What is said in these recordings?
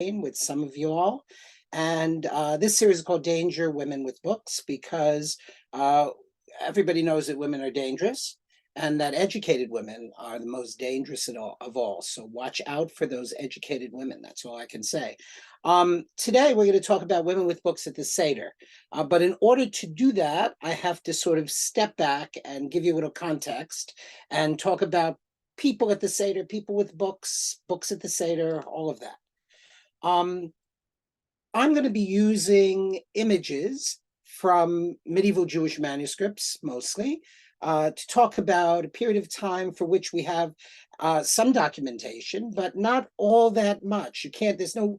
with some of you all. And this series is called Danger, Women with Books, because everybody knows that women are dangerous and that educated women are the most dangerous of all. So watch out for those educated women. That's all I can say. Today, we're going to talk about women with books at the Seder. But in order to do that, I have to sort of step back and give you a little context and talk about people at the Seder, people with books, books at the Seder, all of that. I'm going to be using images from medieval Jewish manuscripts, mostly, to talk about a period of time for which we have some documentation, but not all that much. There's no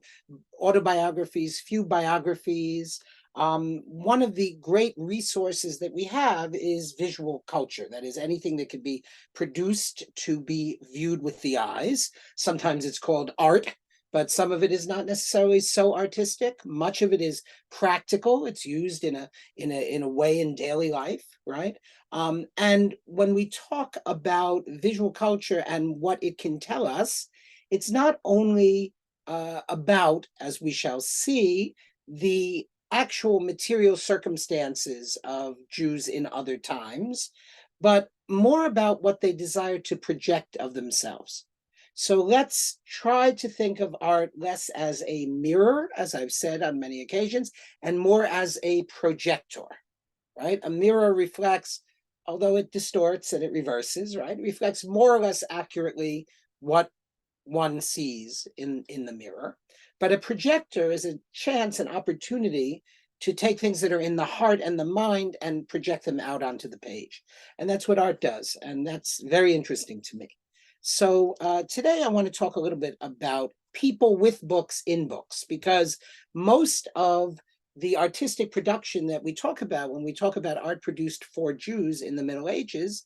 autobiographies, few biographies. One of the great resources that we have is visual culture. That is, anything that could be produced to be viewed with the eyes. Sometimes it's called art, but some of it is not necessarily so artistic. Much of it is practical. It's used in a way in daily life, right? And when we talk about visual culture and what it can tell us, it's not only about, as we shall see, the actual material circumstances of Jews in other times, but more about what they desire to project of themselves. So let's try to think of art less as a mirror, as I've said on many occasions, and more as a projector, right? A mirror reflects, although it distorts and it reverses, right? It reflects more or less accurately what one sees in the mirror. But a projector is a chance, an opportunity to take things that are in the heart and the mind and project them out onto the page. And that's what art does. And that's very interesting to me. So today I want to talk a little bit about people with books in books, because most of the artistic production that we talk about when we talk about art produced for Jews in the Middle Ages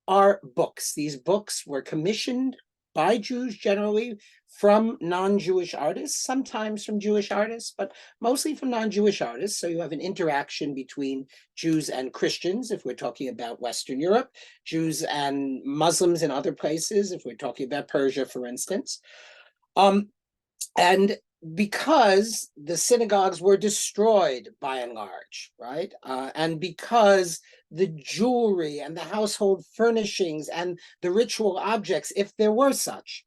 are books. These books were commissioned by Jews generally from non-Jewish artists, sometimes from Jewish artists, but mostly from non-Jewish artists. So you have an interaction between Jews and Christians, if we're talking about Western Europe, Jews and Muslims in other places, if we're talking about Persia, for instance. And because the synagogues were destroyed by and large, right? And because the jewelry and the household furnishings and the ritual objects, if there were such,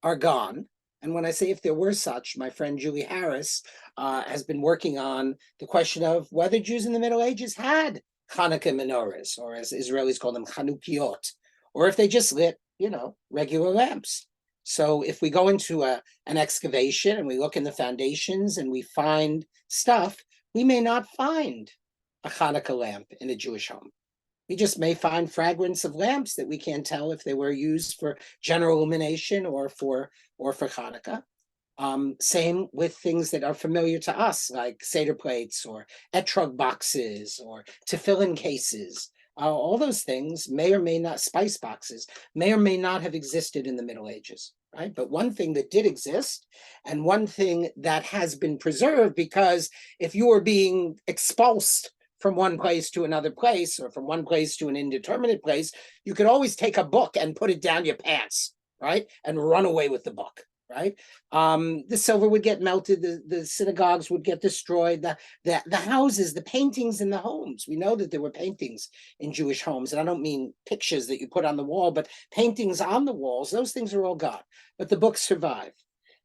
are gone. And when I say if there were such, my friend Julie Harris has been working on the question of whether Jews in the Middle Ages had Hanukkah menorahs, or as Israelis call them, Chanukiot, or if they just lit, regular lamps. So if we go into an excavation and we look in the foundations and we find stuff, we may not find a Hanukkah lamp in a Jewish home. We just may find fragments of lamps that we can't tell if they were used for general illumination or for Hanukkah. Same with things that are familiar to us, like Seder plates or etrog boxes or tefillin cases. All those things may or may not, spice boxes, may or may not have existed in the Middle Ages, right? But one thing that did exist, and one thing that has been preserved, because if you were being expulsed from one place to another place, or from one place to an indeterminate place, you could always take a book and put it down your pants, right? And run away with the book, right? The silver would get melted, the synagogues would get destroyed, the houses, the paintings in the homes. We know that there were paintings in Jewish homes, and I don't mean pictures that you put on the wall, but paintings on the walls. Those things are all gone, but the books survive.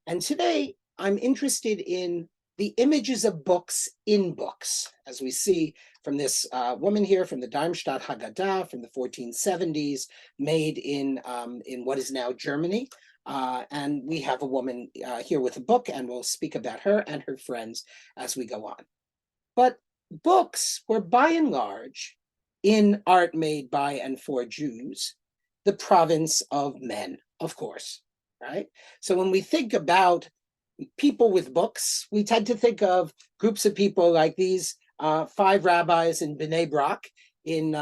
And today I'm interested in the images of books in books, as we see from this woman here from the Darmstadt Haggadah from the 1470s, made in what is now Germany. And we have a woman here with a book, and we'll speak about her and her friends as we go on. But books were by and large, in art made by and for Jews, the province of men, of course, right? So when we think about people with books, we tend to think of groups of people like these 5 rabbis in Bnei Brak in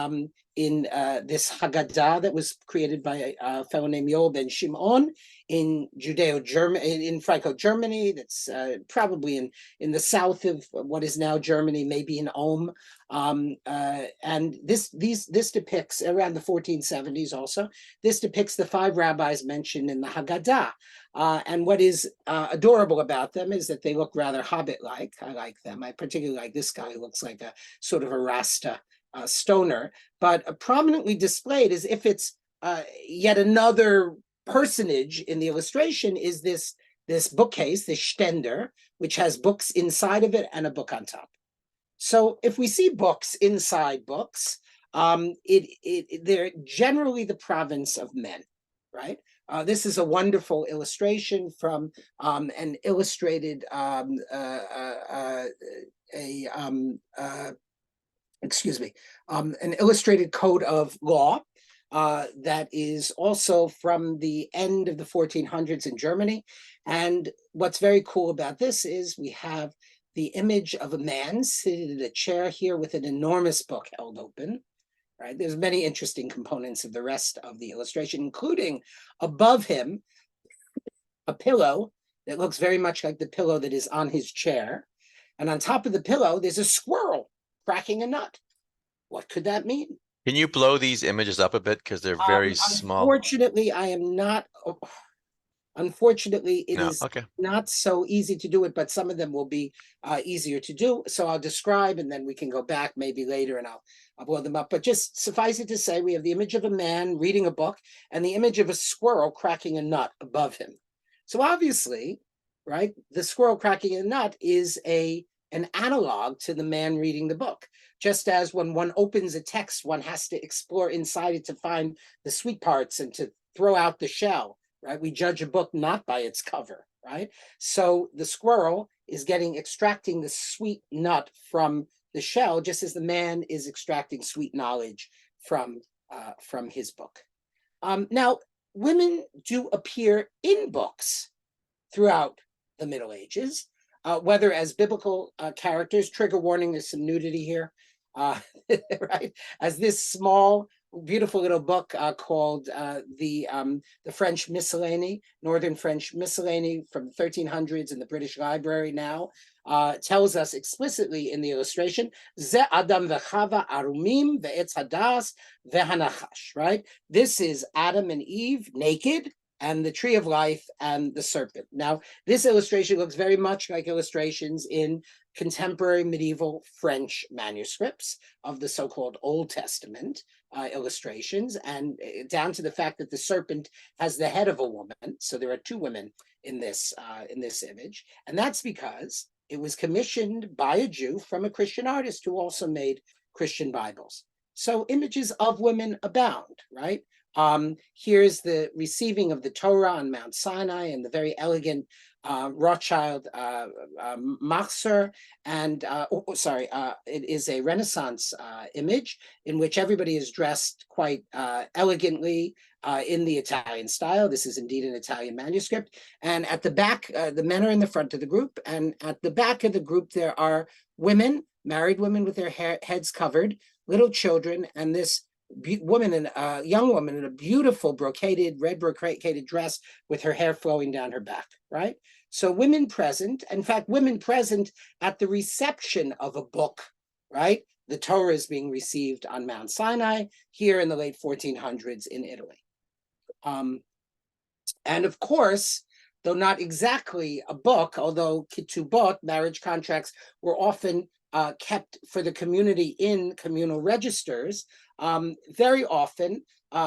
this Haggadah that was created by a fellow named Yoel ben Shimon in Judeo-Germany, in Franco-Germany. That's probably in the south of what is now Germany, maybe in Ulm. And this depicts around the 1470s also. This depicts the 5 rabbis mentioned in the Haggadah. And what is adorable about them is that they look rather hobbit-like. I like them. I particularly like this guy who looks like a sort of a Rasta stoner, but prominently displayed as if it's yet another personage in the illustration is this bookcase, this stender, which has books inside of it and a book on top. So if we see books inside books, they're generally the province of men, right? This is a wonderful illustration from an illustrated an illustrated code of law that is also from the end of the 1400s in Germany. And what's very cool about this is we have the image of a man sitting in a chair here with an enormous book held open. Right? There's many interesting components of the rest of the illustration, including above him a pillow that looks very much like the pillow that is on his chair. And on top of the pillow, there's a squirrel cracking a nut. What could that mean? Can you blow these images up a bit because they're very small? Unfortunately, I am not. Unfortunately, it is not so easy to do it, but some of them will be easier to do. So I'll describe, and then we can go back maybe later, and I'll blow them up. But just suffice it to say, we have the image of a man reading a book and the image of a squirrel cracking a nut above him. So obviously, right, the squirrel cracking a nut is an analog to the man reading the book. Just as when one opens a text, one has to explore inside it to find the sweet parts and to throw out the shell. Right? We judge a book not by its cover, right? So the squirrel is extracting the sweet nut from the shell, just as the man is extracting sweet knowledge from his book. Now, women do appear in books throughout the Middle Ages, whether as biblical characters. Trigger warning, there's some nudity here, right? As this small, beautiful little book called the French Miscellany, Northern French Miscellany from the 1300s in the British Library now, tells us explicitly in the illustration, Ze Adam v'Chava arumim ve'etz hadas ve'hanachash, right? This is Adam and Eve naked, and the tree of life and the serpent. Now, this illustration looks very much like illustrations in contemporary medieval French manuscripts of the so-called Old Testament illustrations, and down to the fact that the serpent has the head of a woman. So there are 2 women in this image, and that's because it was commissioned by a Jew from a Christian artist who also made Christian Bibles. So images of women abound, right? Here's the receiving of the Torah on Mount Sinai and the very elegant Rothschild Machzer, and it is a Renaissance image in which everybody is dressed quite elegantly in the Italian style. This is indeed an Italian manuscript. And at the back, the men are in the front of the group, and at the back of the group there are women, married women with their heads covered, little children, and this woman, and a young woman in a beautiful red brocaded dress with her hair flowing down her back, right? So women present, in fact, women present at the reception of a book, right? The Torah is being received on Mount Sinai here in the late 1400s in Italy. And of course, though not exactly a book, although ketubot, marriage contracts, were often kept for the community in communal registers, very often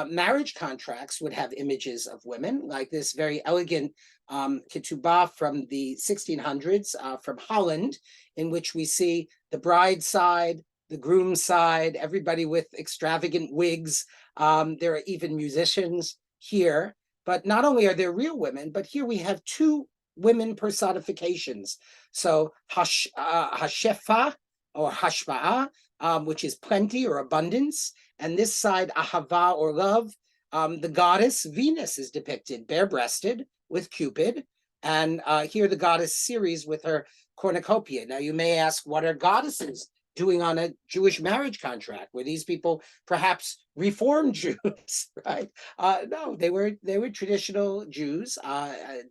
marriage contracts would have images of women, like this very elegant ketubah from the 1600s from Holland, in which we see the bride's side, the groom's side, everybody with extravagant wigs. There are even musicians here, but not only are there real women, but here we have 2 women personifications. So Hashefa or Hashpa'ah, which is plenty or abundance, and this side Ahava or love. The goddess Venus is depicted bare-breasted with Cupid, and here the goddess Ceres with her cornucopia. Now you may ask, what are goddesses doing on a Jewish marriage contract? Were these people perhaps Reformed Jews, right? No, they were traditional Jews,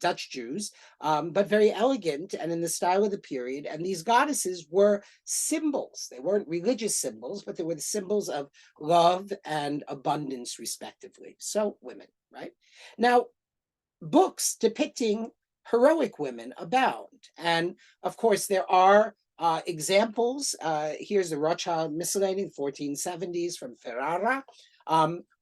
Dutch Jews, but very elegant and in the style of the period. And these goddesses were symbols. They weren't religious symbols, but they were the symbols of love and abundance, respectively. So women, right? Now, books depicting heroic women abound. And of course, there are examples. Here's the Rothschild Miscellany, 1470s from Ferrara.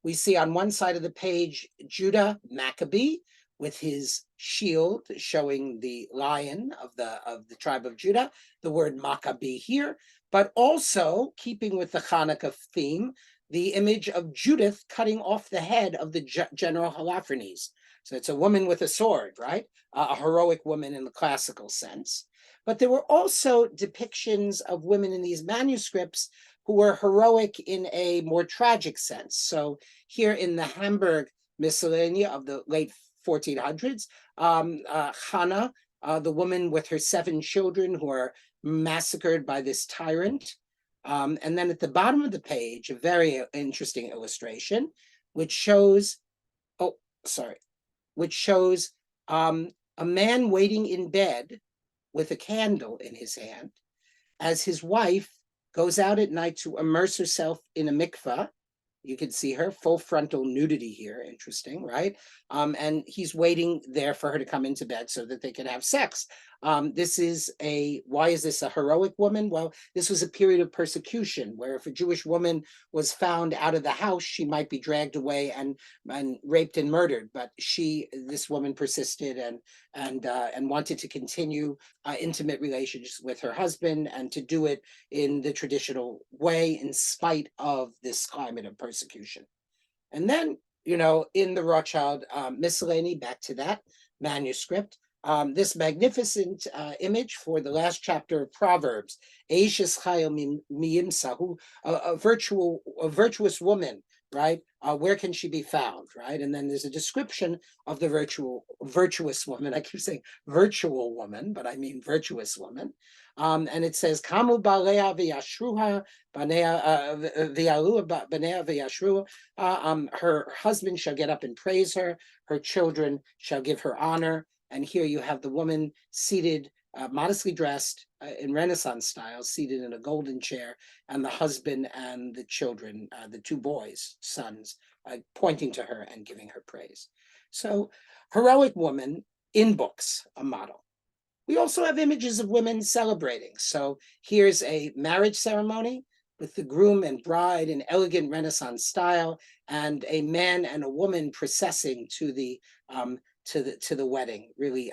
We see on one side of the page Judah Maccabee with his shield showing the lion of the tribe of Judah, the word Maccabee here, but also keeping with the Hanukkah theme, the image of Judith cutting off the head of the general Holofernes. So it's a woman with a sword, right? A heroic woman in the classical sense. But there were also depictions of women in these manuscripts who were heroic in a more tragic sense. So here in the Hamburg Miscellany of the late 1400s, Hannah, the woman with her 7 children who are massacred by this tyrant. And then at the bottom of the page, a very interesting illustration, which shows, a man waiting in bed with a candle in his hand as his wife goes out at night to immerse herself in a mikvah. You can see her full frontal nudity here. Interesting, right? And he's waiting there for her to come into bed so that they can have sex. Why is this a heroic woman? Well, this was a period of persecution where if a Jewish woman was found out of the house, she might be dragged away and raped and murdered. But this woman persisted and wanted to continue intimate relationships with her husband and to do it in the traditional way in spite of this climate of persecution. And then, in the Rothschild Miscellany, back to that manuscript, this magnificent image for the last chapter of Proverbs, Eishes Chayil Miyimsa, a virtuous woman, right? Where can she be found, right? And then there's a description of the virtuous woman. I keep saying virtual woman, but I mean virtuous woman. And it says, Kamu balea v'yashruha, v'yalu banea v'yashruha. Her husband shall get up and praise her. Her children shall give her honor. And here you have the woman seated, modestly dressed in Renaissance style, seated in a golden chair, and the husband and the children, the 2 boys, sons, pointing to her and giving her praise. So, heroic woman in books, a model. We also have images of women celebrating. So here's a marriage ceremony with the groom and bride in elegant Renaissance style, and a man and a woman processing to the wedding, really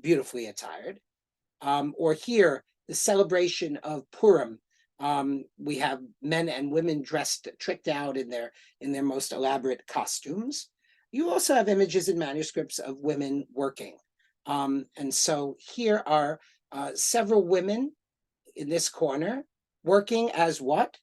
beautifully attired. Or here, the celebration of Purim. We have men and women dressed, tricked out in their most elaborate costumes. You also have images in manuscripts of women working. And so here are several women in this corner working as what?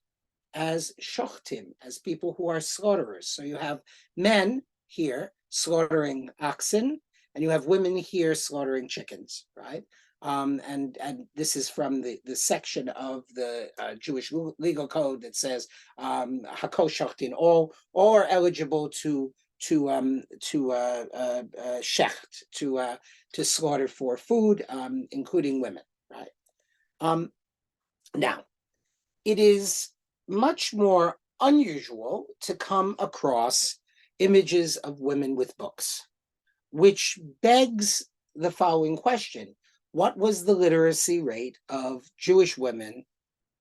As shochtim, as people who are slaughterers. So you have men here slaughtering oxen, and you have women here slaughtering chickens, right? And this is from the section of the Jewish legal code that says hakol shachtin, all are eligible to shecht, to slaughter for food, including women, right? Now, it is much more unusual to come across images of women with books, which begs the following question. What was the literacy rate of Jewish women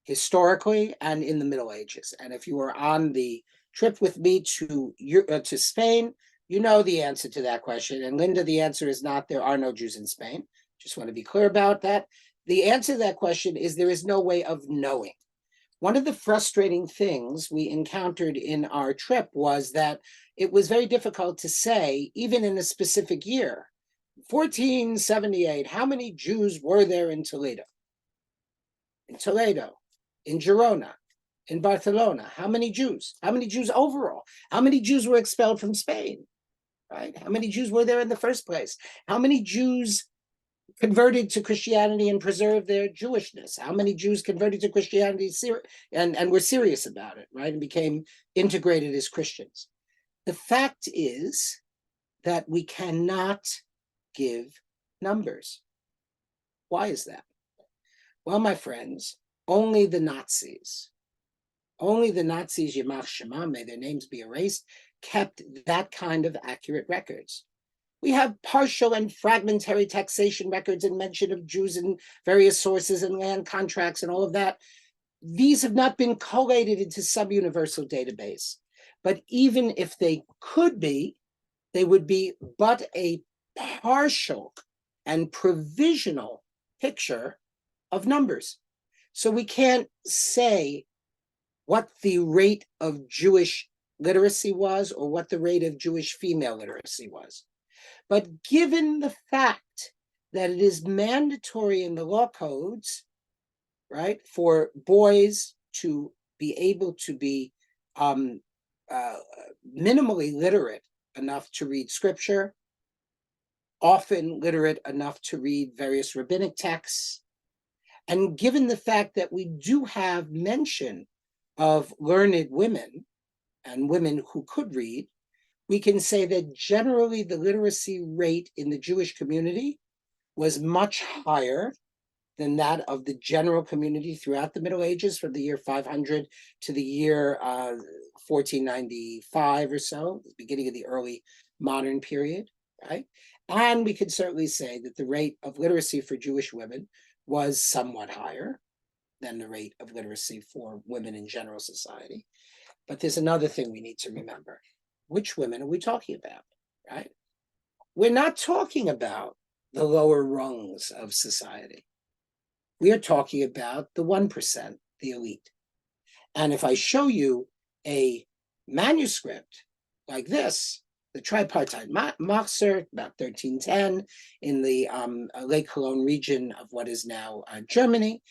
historically and in the Middle Ages? And if you were on the trip with me to Spain, you know the answer to that question. And Linda, the answer is not, there are no Jews in Spain. Just want to be clear about that. The answer to that question is there is no way of knowing. One of the frustrating things we encountered in our trip was that it was very difficult to say, even in a specific year, 1478, how many Jews were there in Toledo? In Toledo, in Girona, in Barcelona, how many Jews? How many Jews overall? How many Jews were expelled from Spain, right? How many Jews were there in the first place? How many Jews converted to Christianity and preserved their Jewishness? How many Jews converted to Christianity and were serious about it, right? And became integrated as Christians? The fact is that we cannot give numbers. Why is that? Well, my friends, only the Nazis, Yamach Shema, may their names be erased, kept that kind of accurate records. We have partial and fragmentary taxation records and mention of Jews in various sources and land contracts and all of that. These have not been collated into some universal database. But even if they could be, they would be but a partial and provisional picture of numbers. So we can't say what the rate of Jewish literacy was or what the rate of Jewish female literacy was. But given the fact that it is mandatory in the law codes, right, for boys to be able to be minimally literate enough to read scripture, often literate enough to read various rabbinic texts, and given the fact that we do have mention of learned women and women who could read, we can say that generally the literacy rate in the Jewish community was much higher than that of the general community throughout the Middle Ages, from the year 500 to the year 1495 or so, the beginning of the early modern period, right? And we could certainly say that the rate of literacy for Jewish women was somewhat higher than the rate of literacy for women in general society. But there's another thing we need to remember. Which women are we talking about, right? We're not talking about the lower rungs of society. We are talking about the 1%, the elite. And if I show you a manuscript like this, the tripartite Vassar, about 1310, in the Lake Cologne region of what is now Germany,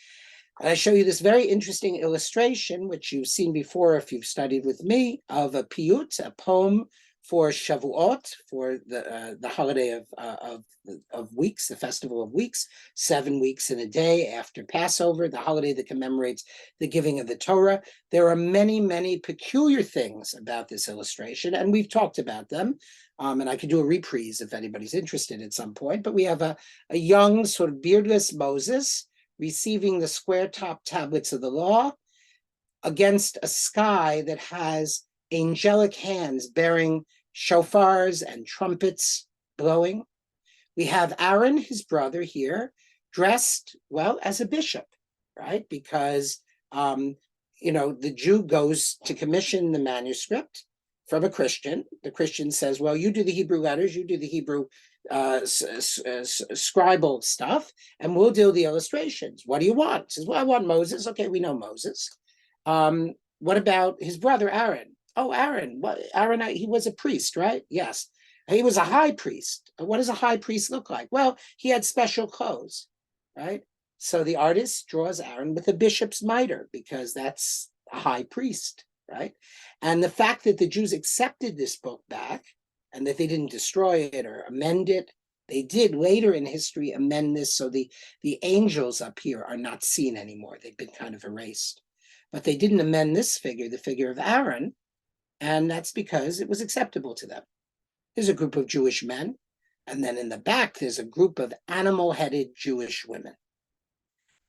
and I show you this very interesting illustration, which you've seen before if you've studied with me, of a piyut, a poem for Shavuot, for the holiday of weeks, the festival of weeks, 7 weeks in a day after Passover, the holiday that commemorates the giving of the Torah. There are many, many peculiar things about this illustration, and we've talked about them. And I could do a reprise if anybody's interested at some point, but we have a young, sort of beardless Moses receiving the square-top tablets of the law against a sky that has angelic hands bearing shofars and trumpets blowing. We have Aaron, his brother here, dressed, well, as a bishop, right? Because, the Jew goes to commission the manuscript from a Christian. The Christian says, well, you do the Hebrew letters, you do the Hebrew scribal stuff, and we'll do the illustrations. What do you want? He says, well, I want Moses. Okay, we know Moses. What about his brother Aaron? Oh, Aaron. What? Aaron, he was a priest, right? Yes. He was a high priest. What does a high priest look like? Well, he had special clothes, right? So the artist draws Aaron with a bishop's mitre because that's a high priest, right? And the fact that the Jews accepted this book back and that they didn't destroy it or amend it, they did later in history amend this so the angels up here are not seen anymore. They've been kind of erased. But they didn't amend this figure, the figure of Aaron, and that's because it was acceptable to them. There's a group of Jewish men, and then in the back, there's a group of animal-headed Jewish women.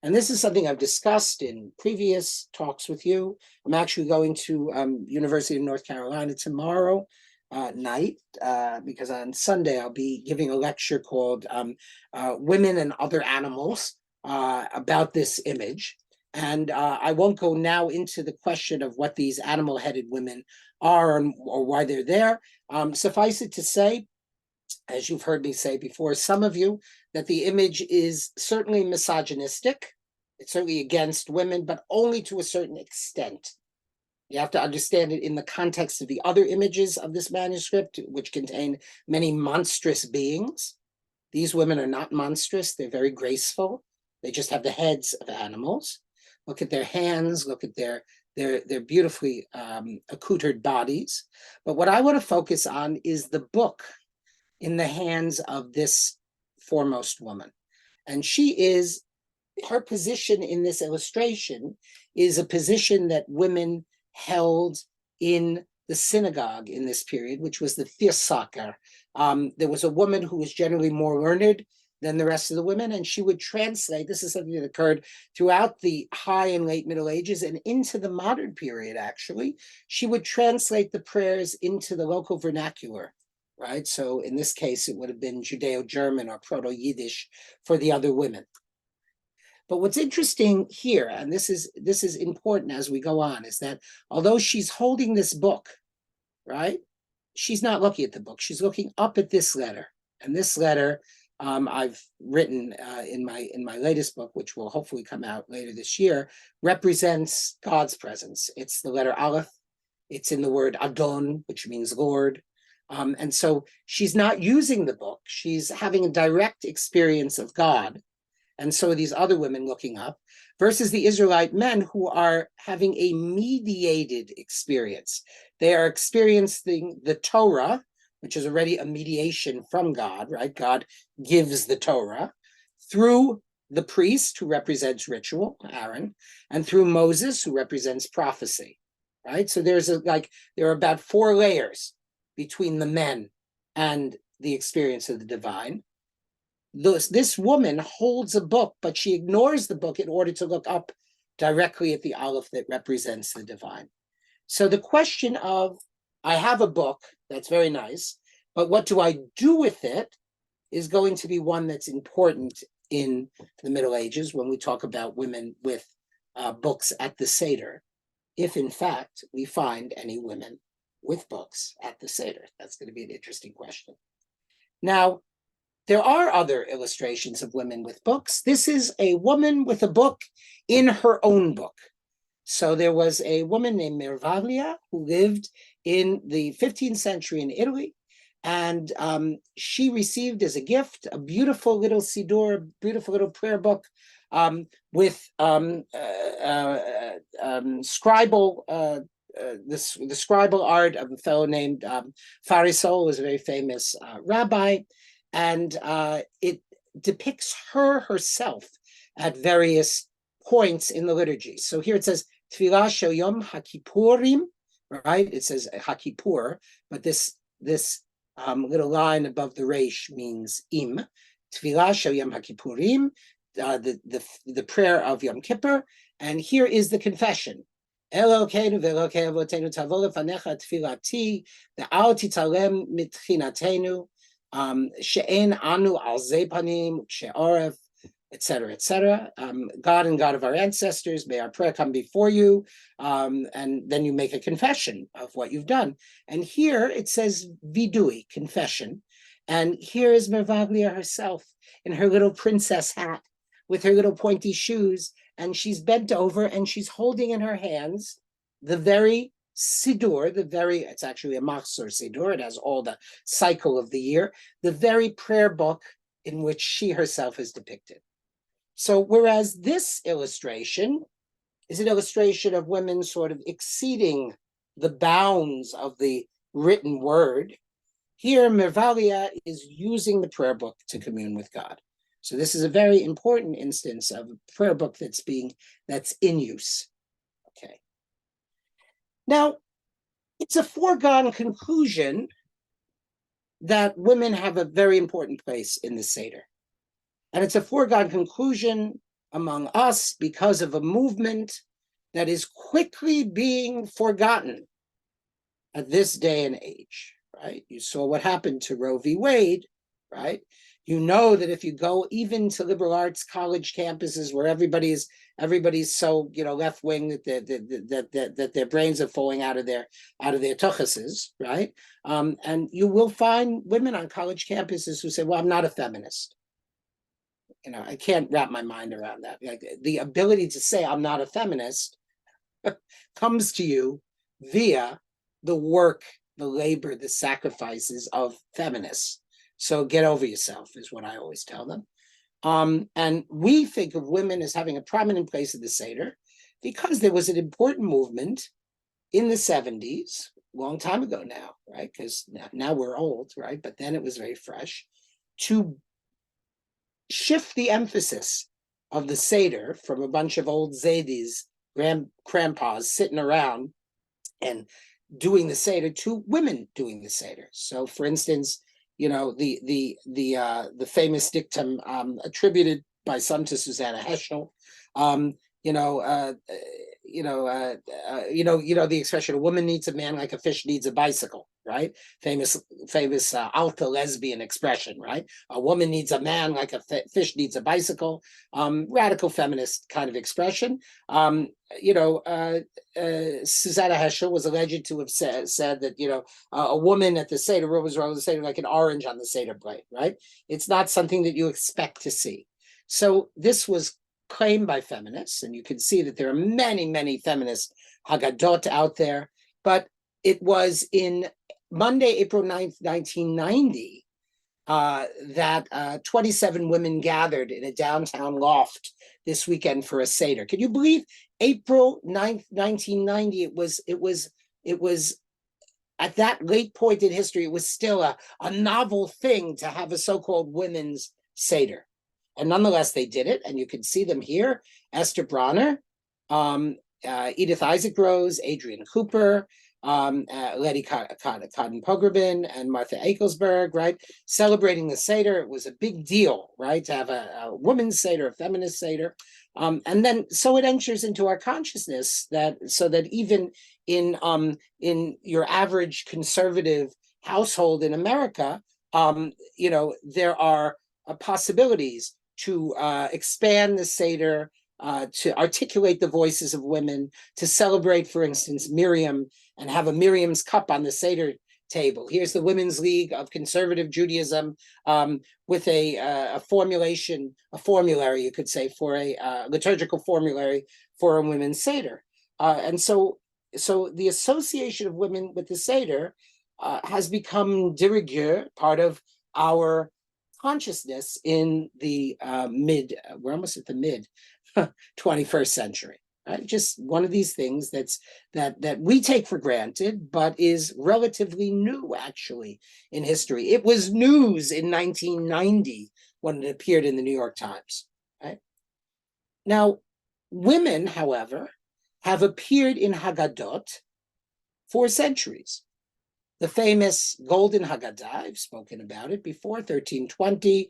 And this is something I've discussed in previous talks with you. I'm actually going to University of North Carolina tomorrow night, because on Sunday I'll be giving a lecture called Women and Other Animals about this image. And I won't go now into the question of what these animal-headed women are or why they're there. Suffice it to say, as you've heard me say before, some of you, that the image is certainly misogynistic. It's certainly against women, but only to a certain extent. You have to understand it in the context of the other images of this manuscript, which contain many monstrous beings. These women are not monstrous. They're very graceful. They just have the heads of animals. Look at their hands. Look at their beautifully accoutered bodies. But what I want to focus on is the book in the hands of this foremost woman. And her position in this illustration is a position that women held in the synagogue in this period, which was the Vassar. There was a woman who was generally more learned than the rest of the women, and she would translate. This is something that occurred throughout the high and late Middle Ages and into the modern period, actually. She would translate the prayers into the local vernacular, right? So in this case, it would have been Judeo-German or Proto-Yiddish for the other women. But what's interesting here, and this is important as we go on, is that although she's holding this book, right, she's not looking at the book. She's looking up at this letter. And this letter I've written in my latest book, which will hopefully come out later this year, represents God's presence. It's the letter Aleph. It's in the word Adon, which means Lord. And so she's not using the book. She's having a direct experience of God. And so are these other women looking up, versus the Israelite men who are having a mediated experience. They are experiencing the Torah, which is already a mediation from God, right? God gives the Torah through the priest who represents ritual, Aaron, and through Moses who represents prophecy, right? So there are about 4 layers between the men and the experience of the divine. This woman holds a book, but she ignores the book in order to look up directly at the Aleph that represents the divine. So the question of, I have a book, that's very nice, but what do I do with it is going to be one that's important in the Middle Ages when we talk about women with books at the Seder, if in fact we find any women with books at the Seder. That's going to be an interesting question. Now, there are other illustrations of women with books. This is a woman with a book in her own book. So there was a woman named Mervaglia who lived in the 15th century in Italy, and she received as a gift a beautiful little siddur, beautiful little prayer book with scribal, the scribal art of a fellow named Farisol, was a very famous rabbi. And it depicts herself at various points in the liturgy. So here it says, Tfilah shel Yom HaKippurim, right? It says HaKippur, but this little line above the resh means im. Tfilah shel Yom HaKippurim, the prayer of Yom Kippur. And here is the confession. Elokeinu ve'elokei avotenu tavo lefanecha tfilati ve'al titalem mitchinatenu. She'en anu al ze panim, she'oref, etc., etc. God and God of our ancestors, may our prayer come before you. And then you make a confession of what you've done. And here it says vidui, confession. And here is Mervaglia herself in her little princess hat with her little pointy shoes. And she's bent over and she's holding in her hands the very Siddur, it's actually a Machzor Siddur, it has all the cycle of the year, the very prayer book in which she herself is depicted. So whereas this illustration is an illustration of women sort of exceeding the bounds of the written word, here Mervaglia is using the prayer book to commune with God. So this is a very important instance of a prayer book that's in use. Okay. Now, it's a foregone conclusion that women have a very important place in the Seder. And it's a foregone conclusion among us because of a movement that is quickly being forgotten at this day and age, right? You saw what happened to Roe v. Wade, right? You know that if you go even to liberal arts college campuses where everybody's so left wing that their brains are falling out of their tuchuses, right? And you will find women on college campuses who say, "Well, I'm not a feminist." I can't wrap my mind around that. Like, the ability to say I'm not a feminist comes to you via the work, the labor, the sacrifices of feminists. So get over yourself is what I always tell them. And we think of women as having a prominent place in the Seder because there was an important movement in the 70s, a long time ago now, right? Because now we're old, right? But then it was very fresh, to shift the emphasis of the Seder from a bunch of old Zaydis, grandpas sitting around and doing the Seder to women doing the Seder. So, for instance, the famous dictum attributed by some to Susanna Heschel, the expression, a woman needs a man like a fish needs a bicycle, right? Famous alta lesbian expression, right? A woman needs a man like a fish needs a bicycle. Radical feminist kind of expression. Susanna Heschel was alleged to have said that, a woman at the Seder was the Seder like an orange on the Seder blade, right? It's not something that you expect to see. So this was claimed by feminists, and you can see that there are many, many feminist Haggadot out there, but it was in Monday, April 9th, 1990, that 27 women gathered in a downtown loft this weekend for a Seder. Can you believe April 9th, 1990, it was at that late point in history, it was still a novel thing to have a so-called women's Seder. And nonetheless, they did it, and you can see them here. Esther Bronner, Edith Isaac Rose, Adrian Cooper, Letty Cotton Pogrebin, and Martha Akelsberg, right? Celebrating the Seder. It was a big deal, right? To have a women's Seder, a feminist Seder. And then, so it enters into our consciousness that even in your average conservative household in America, there are possibilities to expand the Seder, to articulate the voices of women, to celebrate, for instance, Miriam, and have a Miriam's cup on the Seder table. Here's the Women's League of Conservative Judaism with a formulary, you could say, for a liturgical formulary for a women's Seder. And so the association of women with the Seder has become de rigueur, part of our consciousness in the we're almost at the mid 21st century, right? Just one of these things that we take for granted, but is relatively new actually in history. It was news in 1990 when it appeared in the New York Times, right? Now, women, however, have appeared in Haggadot for centuries. The famous Golden Haggadah, I've spoken about it before, 1320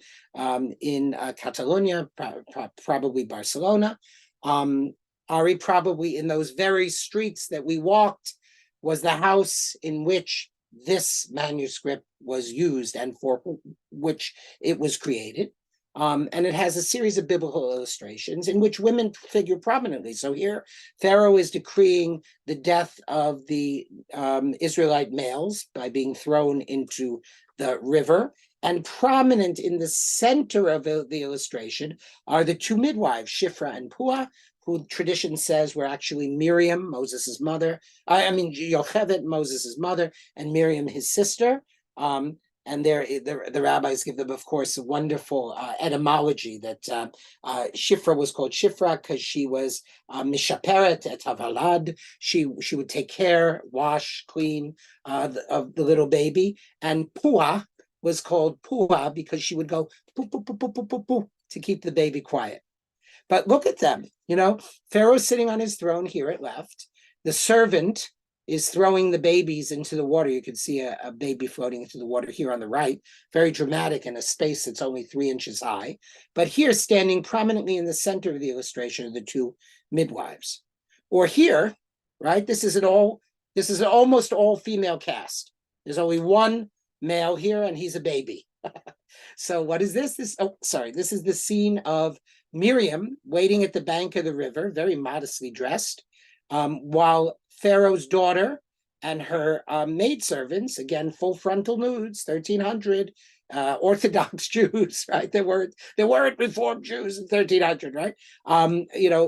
in Catalonia, probably Barcelona. Ari, probably in those very streets that we walked, was the house in which this manuscript was used and for which it was created. And it has a series of biblical illustrations in which women figure prominently. So here, Pharaoh is decreeing the death of the Israelite males by being thrown into the river. And prominent in the center of the illustration are the two midwives, Shifra and Puah, who tradition says were actually Miriam, Moses' mother. Yocheved, Moses' mother, and Miriam, his sister. And the rabbis give them, of course, a wonderful etymology that Shifra was called Shifra because she was mishaperet et havalad. She would take care, wash, clean of the little baby. And Puah was called Puah because she would go poo, poo, poo, poo, poo, poo, poo, to keep the baby quiet. But look at them, Pharaoh's sitting on his throne here at left. The servant is throwing the babies into the water. You can see a baby floating into the water here on the right, very dramatic in a space that's only 3 inches high. But here, standing prominently in the center of the illustration, are the two midwives. Or here, right, this is an almost all female cast. There's only one male here, and he's a baby. So what is this? This is the scene of Miriam waiting at the bank of the river, very modestly dressed, while Pharaoh's daughter and her maidservants, again, full frontal nudes, 1300, Orthodox Jews, right? There weren't Reformed Jews in 1300, right?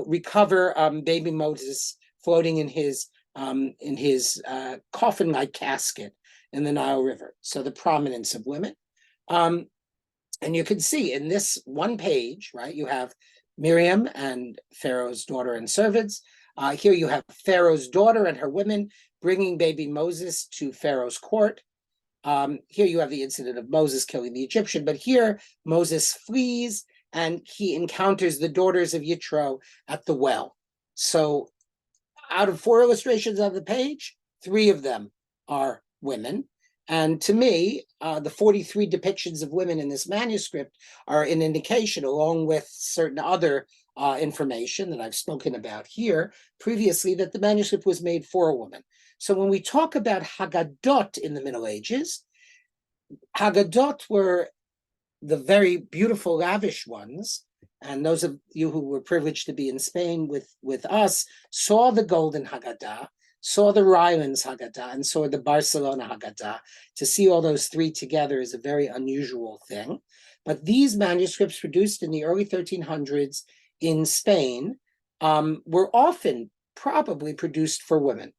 Recover baby Moses floating in his coffin-like casket in the Nile River. So the prominence of women. And you can see in this one page, right, you have Miriam and Pharaoh's daughter and servants. Here you have Pharaoh's daughter and her women bringing baby Moses to Pharaoh's court. Here you have the incident of Moses killing the Egyptian, but here Moses flees and he encounters the daughters of Yitro at the well. So out of 4 illustrations on the page, 3 of them are women. And to me, the 43 depictions of women in this manuscript are an indication, along with certain other information that I've spoken about here previously, that the manuscript was made for a woman. So when we talk about Haggadot in the Middle Ages, Haggadot were the very beautiful, lavish ones. And those of you who were privileged to be in Spain with us saw the Golden Haggadah, saw the Rylands Haggadah, and saw the Barcelona Haggadah. To see all those 3 together is a very unusual thing. But these manuscripts produced in the early 1300s in Spain were often probably produced for women,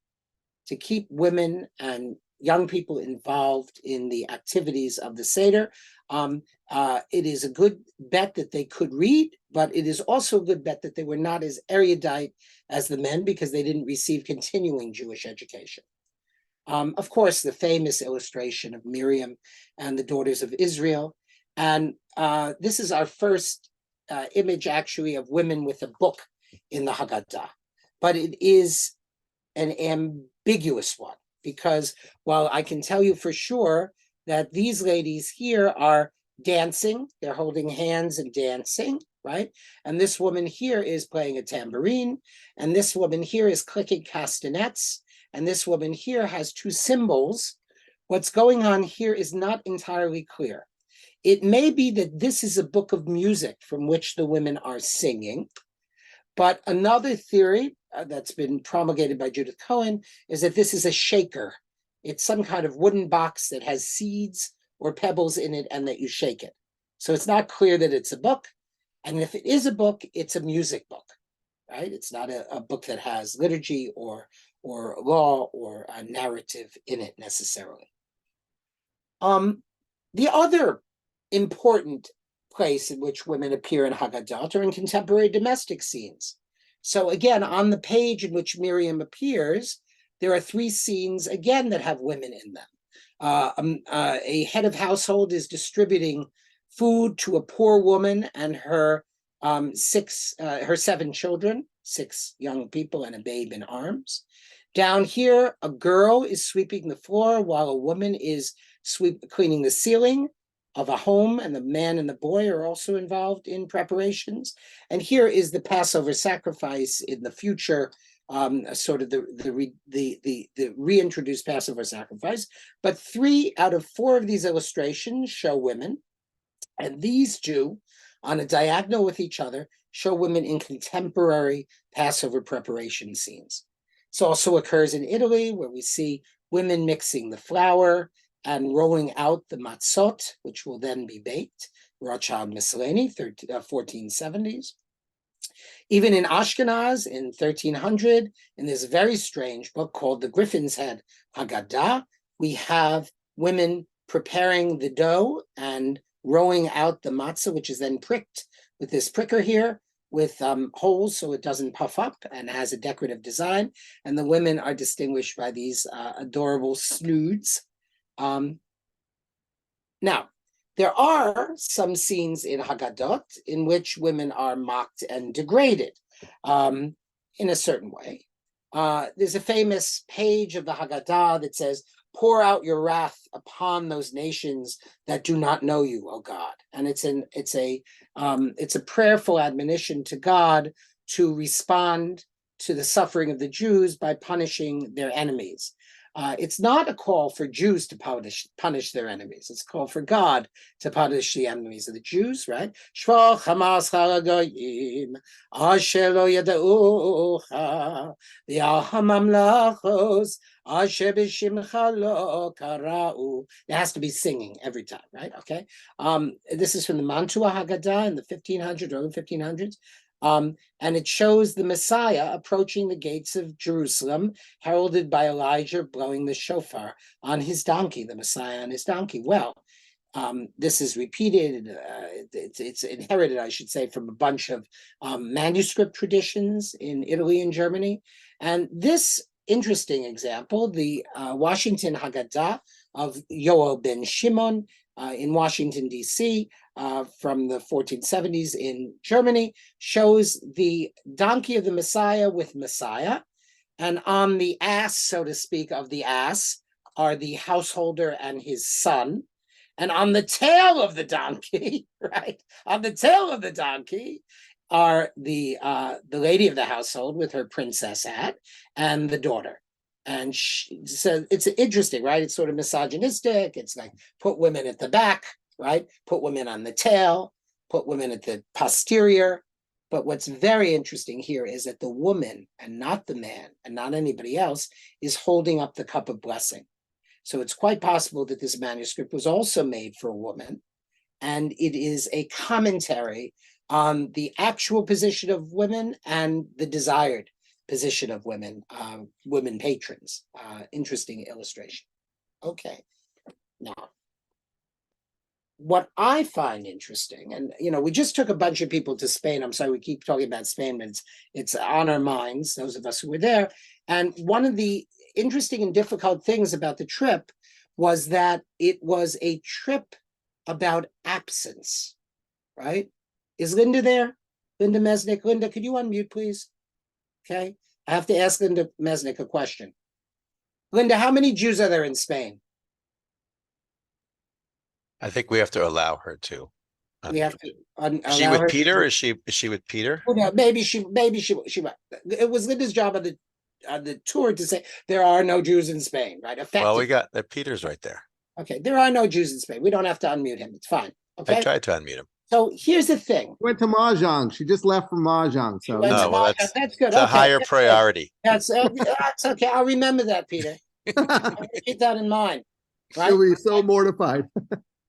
to keep women and young people involved in the activities of the Seder. It is a good bet that they could read, but it is also a good bet that they were not as erudite as the men, because they didn't receive continuing Jewish education. Of course, the famous illustration of Miriam and the daughters of Israel. And this is our first image, actually, of women with a book in the Haggadah. But it is an ambiguous one, because while I can tell you for sure that these ladies here are dancing, they're holding hands and dancing, right? And this woman here is playing a tambourine, and this woman here is clicking castanets, and this woman here has 2 cymbals. What's going on here is not entirely clear. It may be that this is a book of music from which the women are singing, but another theory that's been promulgated by Judith Cohen is that this is a shaker. It's some kind of wooden box that has seeds or pebbles in it, and that you shake it. So it's not clear that it's a book. And if it is a book, it's a music book, right? It's not a book that has liturgy or law or a narrative in it necessarily. The other important place in which women appear in Haggadah are in contemporary domestic scenes. So again, on the page in which Miriam appears, there are 3 scenes, again, that have women in them. A head of household is distributing food to a poor woman and her 7 children, 6 young people and a babe in arms. Down here, a girl is sweeping the floor while a woman is cleaning the ceiling of a home, and the man and the boy are also involved in preparations. And here is the Passover sacrifice in the future, sort of the reintroduced Passover sacrifice. But 3 out of 4 of these illustrations show women, and these 2, on a diagonal with each other, show women in contemporary Passover preparation scenes. This also occurs in Italy, where we see women mixing the flour and rolling out the matzot, which will then be baked. Rothschild Miscellany, 1470s. Even in Ashkenaz in 1300, in this very strange book called The Griffin's Head Haggadah, we have women preparing the dough and rolling out the matzah, which is then pricked with this pricker here, with holes so it doesn't puff up and has a decorative design. And the women are distinguished by these adorable snoods. Now, there are some scenes in Haggadot in which women are mocked and degraded in a certain way. There's a famous page of the Haggadah that says, "Pour out your wrath upon those nations that do not know you, O God." And it's a prayerful admonition to God to respond to the suffering of the Jews by punishing their enemies. It's not a call for Jews to punish their enemies. It's a call for God to punish the enemies of the Jews, right? Shvach hamas haragoyim asher lo yada'ucha v'al hamamlachos asher b'shimcha lo kara'u. There has to be singing every time, right? Okay. This is from the Mantua Haggadah in the 1500s, early 1500s. And it shows the Messiah approaching the gates of Jerusalem, heralded by Elijah blowing the shofar on his donkey, the Messiah on his donkey. Well, this is repeated, it's inherited, I should say, from a bunch of manuscript traditions in Italy and Germany. And this interesting example, the Washington Haggadah of Yoel ben Shimon, in Washington, D.C., from the 1470s in Germany, shows the donkey of the Messiah with Messiah. And on the ass, so to speak, of the ass are the householder and his son. And on the tail of the donkey, right, on the tail of the donkey are the lady of the household with her princess hat and the daughter. And so it's interesting, right? It's sort of misogynistic. It's like put women at the back, right? Put women on the tail, put women at the posterior. But what's very interesting here is that the woman and not the man and not anybody else is holding up the cup of blessing. So it's quite possible that this manuscript was also made for a woman. And it is a commentary on the actual position of women and the desired position of women, women patrons. Interesting illustration. Okay, now, what I find interesting, and we just took a bunch of people to Spain. I'm sorry we keep talking about Spain, but it's on our minds, those of us who were there. And one of the interesting and difficult things about the trip was that it was a trip about absence, right? Is Linda there? Linda Mesnick? Linda, could you unmute, please? Okay, I have to ask Linda Mesnick a question. Linda, how many Jews are there in Spain? I think we have to allow her to. We have to Is she allow with her Peter? to- Is she with Peter? Oh, no, maybe she. It was Linda's job on the tour to say there are no Jews in Spain, right? Well, we got that Peter's right there. Okay, there are no Jews in Spain. We don't have to unmute him. It's fine. I Okay. tried to unmute him. So here's the thing. Went to Mahjong. She just left from Mahjong. So Went to Oh, well, Mahjong. That's good. It's a Okay, higher that's good. priority. That's okay. I'll remember that, Peter. I'll keep that in mind. Right? she'll be so mortified.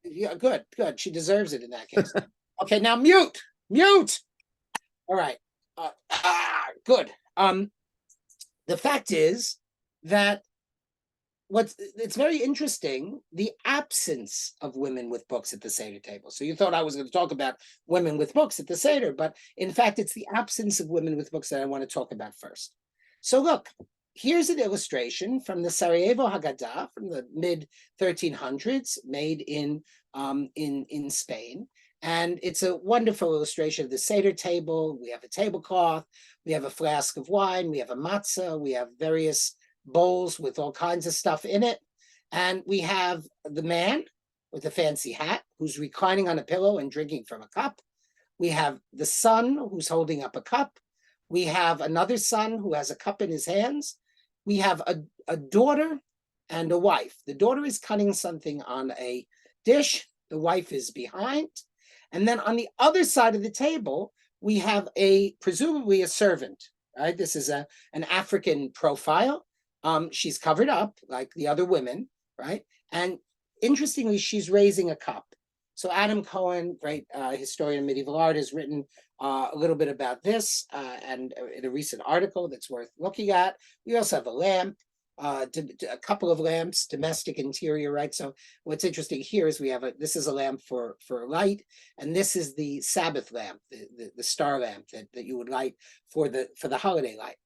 Yeah, good. She deserves it in that case. Okay, now mute. All right. Good. The fact is that it's very interesting, the absence of women with books at the Seder table. So you thought I was going to talk about women with books at the Seder, but in fact, it's the absence of women with books that I want to talk about first. So look, here's an illustration from the Sarajevo Haggadah from the mid 1300s, made in Spain. And it's a wonderful illustration of the Seder table. We have a tablecloth, we have a flask of wine, we have a matzah, we have various bowls with all kinds of stuff in it. And we have the man with a fancy hat who's reclining on a pillow and drinking from a cup. We have the son who's holding up a cup. We have another son who has a cup in his hands. We have a daughter and a wife. The daughter is cutting something on a dish. The wife is behind. And then on the other side of the table, we have presumably a servant, right? This is an African profile. She's covered up like the other women, right? And interestingly, she's raising a cup. So Adam Cohen, great historian of medieval art, has written a little bit about this and in a recent article that's worth looking at. We also have a lamp, a couple of lamps, domestic interior, right? So what's interesting here is we have this is a lamp for light, and this is the Sabbath lamp, the star lamp that you would light for the holiday light.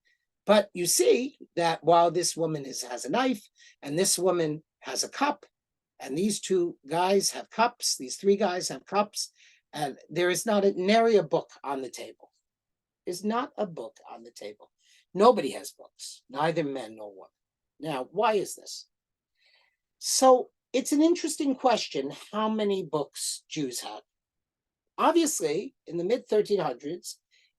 But you see that while this woman has a knife and this woman has a cup, and these two guys have cups, these three guys have cups, and there is not nary a book on the table. There's not a book on the table. Nobody has books, neither men nor women. Now, why is this? So it's an interesting question how many books Jews had. Obviously, in the mid 1300s,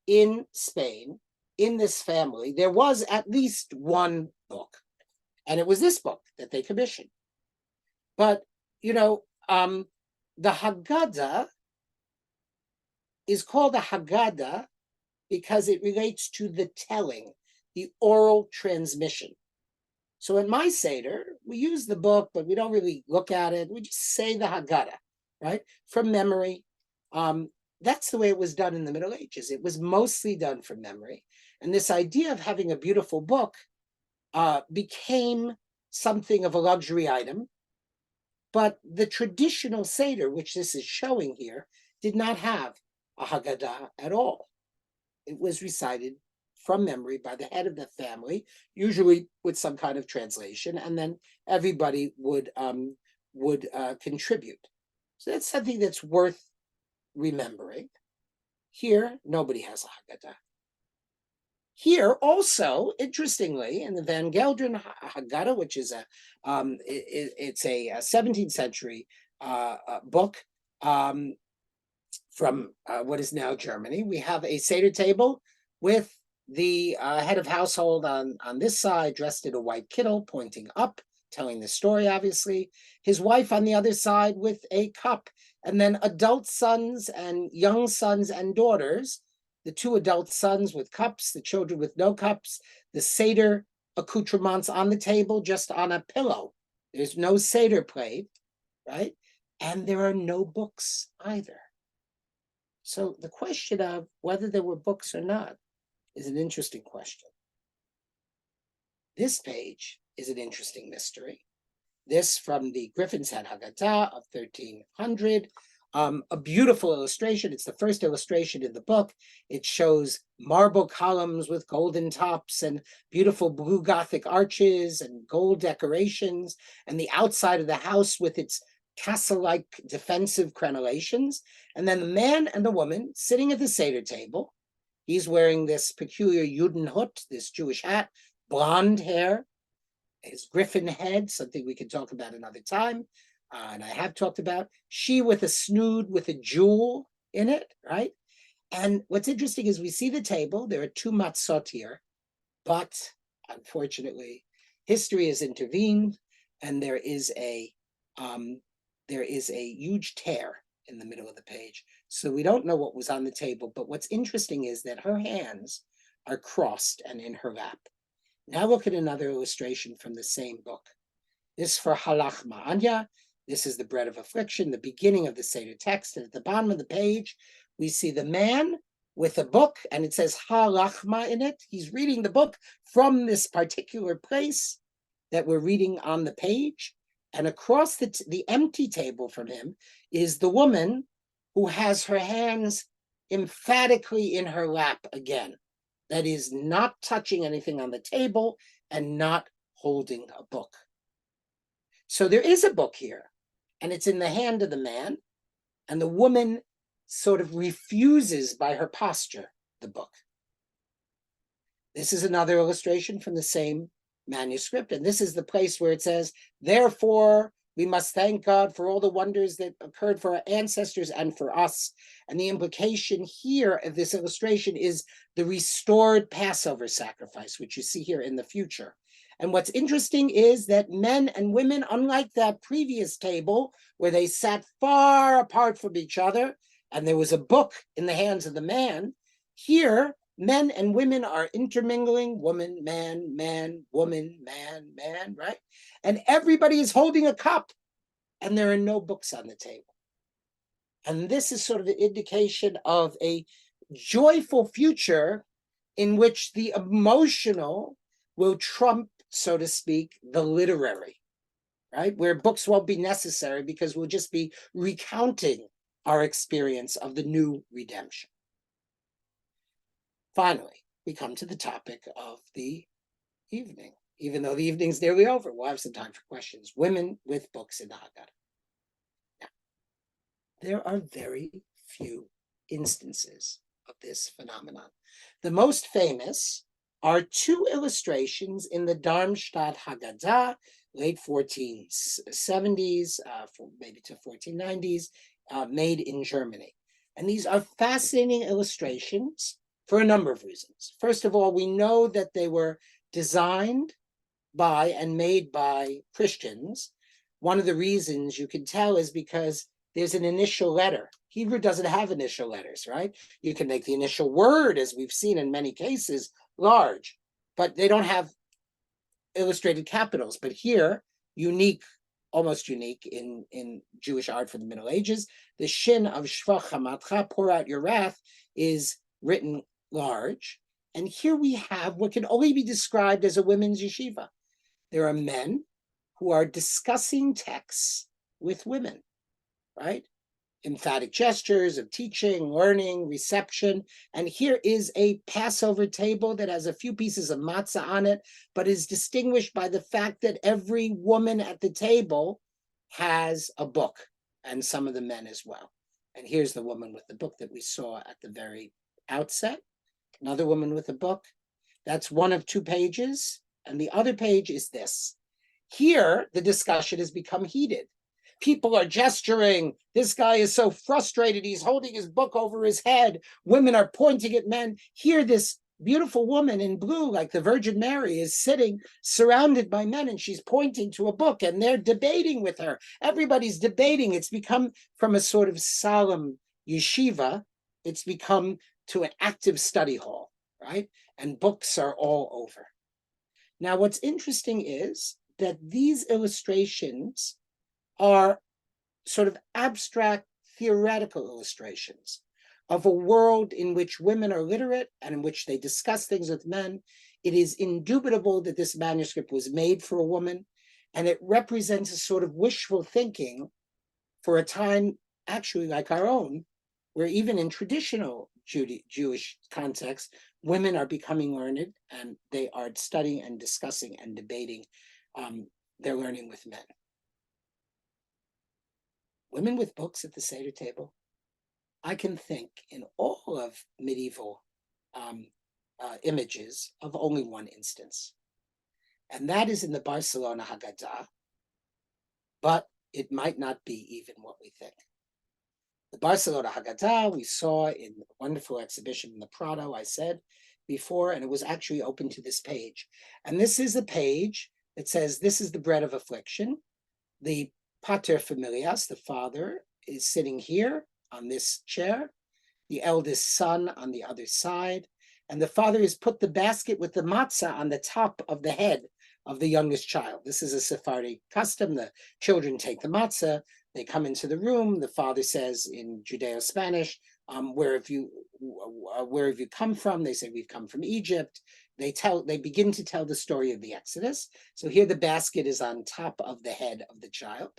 in Spain, in this family, there was at least one book, and it was this book that they commissioned. But, the Haggadah is called a Haggadah because it relates to the telling, the oral transmission. So in my Seder, we use the book, but we don't really look at it. We just say the Haggadah, right? From memory. That's the way it was done in the Middle Ages. It was mostly done from memory. And this idea of having a beautiful book became something of a luxury item. But the traditional Seder, which this is showing here, did not have a Haggadah at all. It was recited from memory by the head of the family, usually with some kind of translation, and then everybody would contribute. So that's something that's worth remembering. Here, nobody has a Haggadah. Here, also, interestingly, in the Van Gelderen Haggadah, which is it's a 17th century book from what is now Germany, we have a Seder table with the head of household on this side, dressed in a white kittel, pointing up, telling the story, obviously. His wife on the other side with a cup, and then adult sons and young sons and daughters, the two adult sons with cups, the children with no cups, the Seder accoutrements on the table, just on a pillow. There's no Seder plate, right? And there are no books either. So the question of whether there were books or not is an interesting question. This page is an interesting mystery. This from the Griffin's Head Haggadah of 1300, a beautiful illustration. It's the first illustration in the book. It shows marble columns with golden tops and beautiful blue Gothic arches and gold decorations, and the outside of the house with its castle-like defensive crenellations. And then the man and the woman sitting at the Seder table. He's wearing this peculiar Judenhut, this Jewish hat, blonde hair, his griffin head, something we can talk about another time, and I have talked about. She with a snood with a jewel in it, right? And what's interesting is we see the table. There are two matzot here, but unfortunately, history has intervened, and there is a huge tear in the middle of the page. So we don't know what was on the table, but what's interesting is that her hands are crossed and in her lap. Now look at another illustration from the same book. This for halach ma'anya. This is the bread of affliction, the beginning of the Seder text. And at the bottom of the page, we see the man with a book, and it says halachma in it. He's reading the book from this particular place that we're reading on the page. And across the empty table from him is the woman who has her hands emphatically in her lap again. That is, not touching anything on the table and not holding a book. So there is a book here, and it's in the hand of the man, and the woman sort of refuses by her posture the book. This is another illustration from the same manuscript, and this is the place where it says, therefore, we must thank God for all the wonders that occurred for our ancestors and for us. And the implication here of this illustration is the restored Passover sacrifice, which you see here in the future. And what's interesting is that men and women, unlike that previous table where they sat far apart from each other, and there was a book in the hands of the man, here, men and women are intermingling, woman, man, woman, man, right? And everybody is holding a cup, and there are no books on the table. And this is sort of an indication of a joyful future in which the emotional will trump, so to speak, the literary, right? Where books won't be necessary because we'll just be recounting our experience of the new redemption. Finally, we come to the topic of the evening. Even though the evening's nearly over, we'll have some time for questions. Women with books in the Haggadah. Now, there are very few instances of this phenomenon. The most famous are two illustrations in the Darmstadt Haggadah, late 1470s, maybe to 1490s, made in Germany. And these are fascinating illustrations for a number of reasons. First of all, we know that they were designed by and made by Christians. One of the reasons you can tell is because there's an initial letter. Hebrew doesn't have initial letters, right? You can make the initial word, as we've seen in many cases, large, but they don't have illustrated capitals. But here, unique, almost unique in Jewish art from the Middle Ages, the shin of Shvach Hamatcha, pour out your wrath, is written large. And here we have what can only be described as a women's yeshiva. There are men who are discussing texts with women, right? Emphatic gestures of teaching, learning, reception. And here is a Passover table that has a few pieces of matzah on it, but is distinguished by the fact that every woman at the table has a book. and some of the men as well. And here's the woman with the book that we saw at the very outset. Another woman with a book. That's one of 2 pages. And the other page is this. Here, the discussion has become heated. People are gesturing. This guy is so frustrated. He's holding his book over his head. Women are pointing at men. Here, this beautiful woman in blue, like the Virgin Mary, is sitting surrounded by men, and she's pointing to a book, and they're debating with her. Everybody's debating. It's become from a sort of solemn yeshiva, it's become to an active study hall, right? And books are all over. Now, what's interesting is that these illustrations are sort of abstract theoretical illustrations of a world in which women are literate and in which they discuss things with men. It is indubitable that this manuscript was made for a woman, and it represents a sort of wishful thinking for a time actually like our own, where even in traditional Jewish contexts, women are becoming learned and they are studying and discussing and debating their learning with men. Women with books at the Seder table. I can think in all of medieval images of only one instance. And that is in the Barcelona Haggadah, but it might not be even what we think. The Barcelona Haggadah we saw in the wonderful exhibition in the Prado, I said before, and it was actually open to this page. And this is a page that says, this is the bread of affliction. The pater familias, the father, is sitting here on this chair, the eldest son on the other side, and the father has put the basket with the matzah on the top of the head of the youngest child. This is a Sephardic custom. The children take the matzah, they come into the room, the father says in Judeo-Spanish, where have you come from? They say, we've come from Egypt. They begin to tell the story of the Exodus. So here the basket is on top of the head of the child.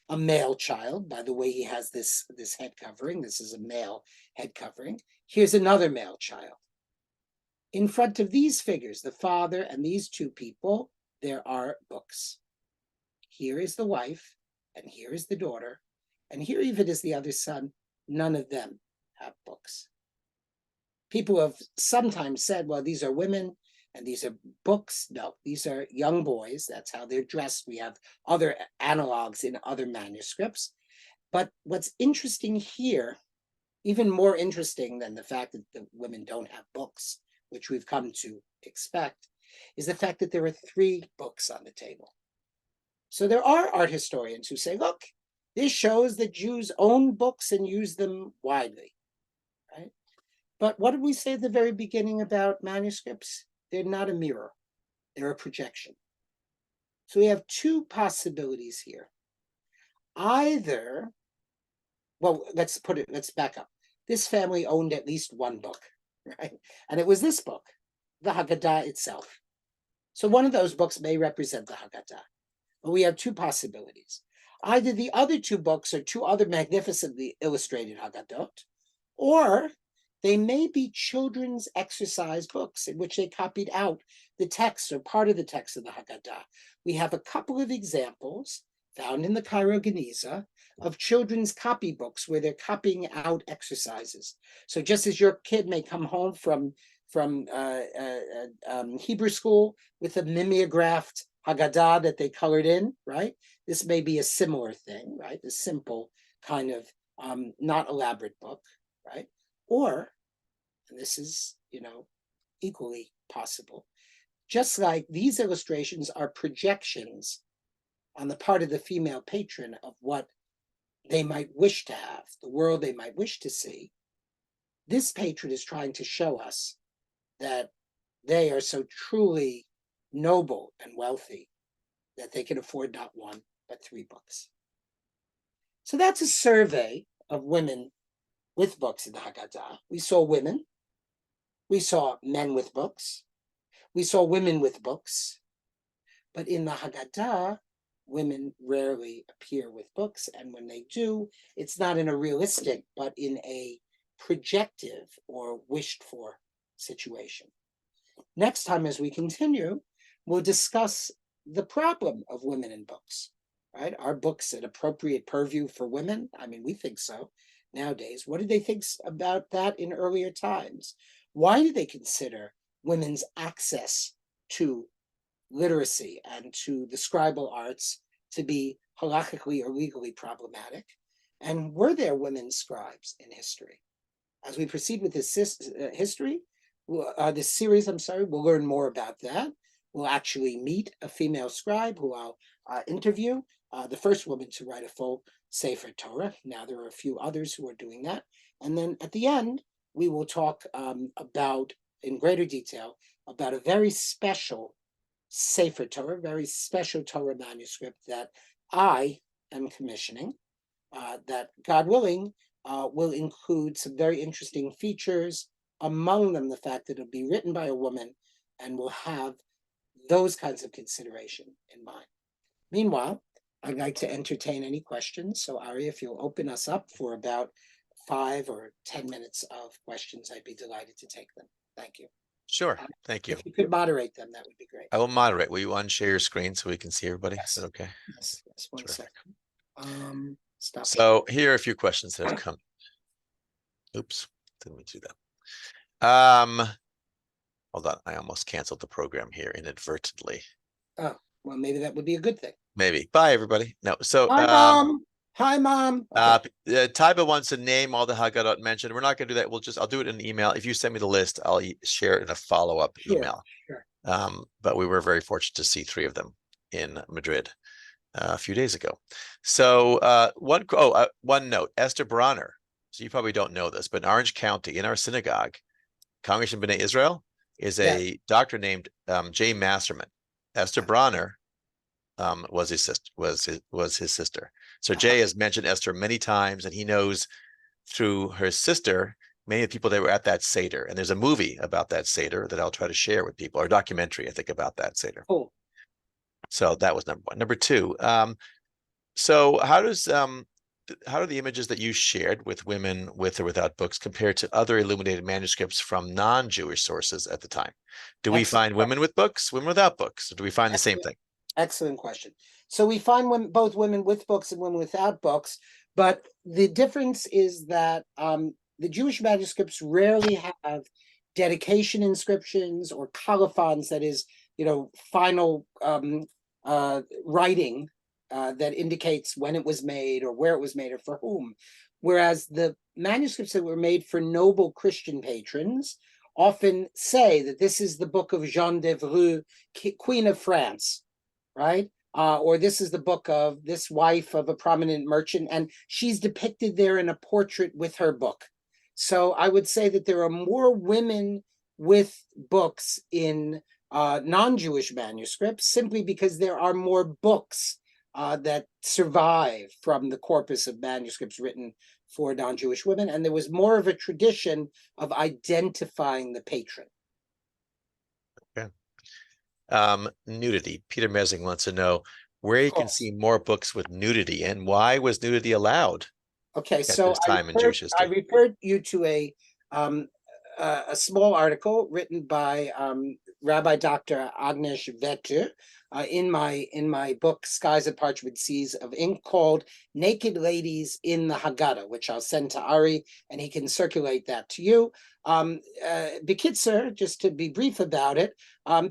A male child, by the way, he has this head covering. This is a male head covering. Here's another male child. In front of these figures, the father and these 2 people, there are books. Here is the wife, and here is the daughter, and here even is the other son. None of them have books. People have sometimes said, well, these are women, and these are books. No, these are young boys. That's how they're dressed. We have other analogs in other manuscripts. But what's interesting here, even more interesting than the fact that the women don't have books, which we've come to expect, is the fact that there are 3 books on the table. So there are art historians who say, look, this shows that Jews own books and use them widely, right? But what did we say at the very beginning about manuscripts? They're not a mirror, they're a projection. So we have 2 possibilities here. Either, well, let's back up. This family owned at least 1 book, right? And it was this book, the Haggadah itself. So one of those books may represent the Haggadah. But we have 2 possibilities. Either the other 2 books are 2 other magnificently illustrated Haggadot, or they may be children's exercise books in which they copied out the text or part of the text of the Haggadah. We have a couple of examples found in the Cairo Geniza of children's copybooks where they're copying out exercises. So just as your kid may come home from Hebrew school with a mimeographed Haggadah that they colored in, right? This may be a similar thing, right? The simple kind of not elaborate book, right? Or, and this is, equally possible, just like these illustrations are projections on the part of the female patron of what they might wish to have, the world they might wish to see, this patron is trying to show us that they are so truly noble and wealthy that they can afford not 1, but 3 books. So that's a survey of women with books in the Haggadah. We saw women, we saw men with books, we saw women with books, but in the Haggadah, women rarely appear with books, and when they do, it's not in a realistic, but in a projective or wished for situation. Next time, as we continue, we'll discuss the problem of women in books, right? Are books an appropriate purview for women? I mean, we think so nowadays. What did they think about that in earlier times? Why did they consider women's access to literacy and to the scribal arts to be halakhically or legally problematic? And were there women scribes in history? As we proceed with this history, this series, I'm sorry, we'll learn more about that. We'll actually meet a female scribe who I'll interview, the first woman to write a full Sefer Torah. Now there are a few others who are doing that. And then at the end, we will talk about, in greater detail, about a very special Sefer Torah, very special Torah manuscript that I am commissioning, that God willing will include some very interesting features, among them the fact that it'll be written by a woman and will have those kinds of consideration in mind. Meanwhile, I'd like to entertain any questions. So Ari, if you'll open us up for about 5 or 10 minutes of questions, I'd be delighted to take them. Thank you. Sure, thank you. If you could moderate them, that would be great. I will moderate. Will you unshare your screen so we can see everybody? Yes. Is that okay? Yes, one Terrific. second. Stop. So here are a few questions that have come. Oops, didn't mean to do that. Hold on, I almost canceled the program here inadvertently. Oh, well, maybe that would be a good thing. Maybe. Bye, everybody. No, so Hi, Mom. Hi, Mom. Okay. Taiba wants to name all the Haggadot mentioned. We're not going to do that. I'll do it in an email. If you send me the list, I'll share it in a follow-up email. Sure. But we were very fortunate to see 3 of them in Madrid a few days ago. So one note, Esther Bronner. So you probably don't know this, but in Orange County, in our synagogue, Congregation B'nai Israel is a doctor named Jay Masterman. Esther Bronner was his sister. So Jay has mentioned Esther many times, and he knows through her sister many of the people that were at that Seder. And there's a movie about that Seder that I'll try to share with people, or a documentary, I think, about that Seder. Cool. So that was number 1. Number 2, so how do the images that you shared with women with or without books compare to other illuminated manuscripts from non-Jewish sources at the time? Do we find women with books, women without books? Or do we find the same thing? Excellent question. So we find both women with books and women without books, but the difference is that the Jewish manuscripts rarely have dedication inscriptions or colophons, that is, final writing that indicates when it was made or where it was made or for whom. Whereas the manuscripts that were made for noble Christian patrons often say that this is the book of Jeanne d'Evreux, Queen of France, right? Or this is the book of this wife of a prominent merchant, and she's depicted there in a portrait with her book. So I would say that there are more women with books in non-Jewish manuscripts, simply because there are more books that survive from the corpus of manuscripts written for non-Jewish women, and there was more of a tradition of identifying the patron. Okay. Nudity. Peter Messing wants to know where you can see more books with nudity, and why was nudity allowed? Okay, so I referred you to a small article written by Rabbi Dr. Agnes Vetter in my book Skies of Parchment Seas of Ink, called Naked Ladies in the Haggadah, which I'll send to Ari and he can circulate that to you. Bekitzer, just to be brief about it,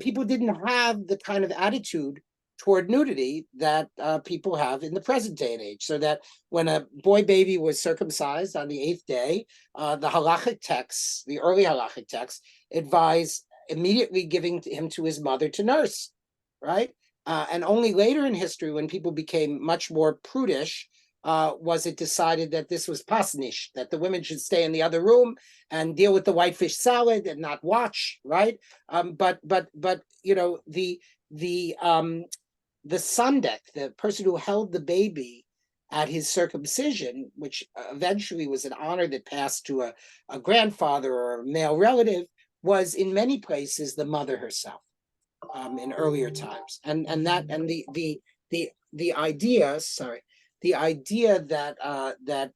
people didn't have the kind of attitude toward nudity that people have in the present day and age, so that when a boy baby was circumcised on the 8th day, the halakhic texts, the early halakhic texts, advise immediately giving him to his mother to nurse, right? And only later in history, when people became much more prudish, was it decided that this was pasnish, that the women should stay in the other room and deal with the whitefish salad and not watch, right? But the sandek, the person who held the baby at his circumcision, which eventually was an honor that passed to a grandfather or a male relative, was in many places the mother herself in earlier times. And the idea that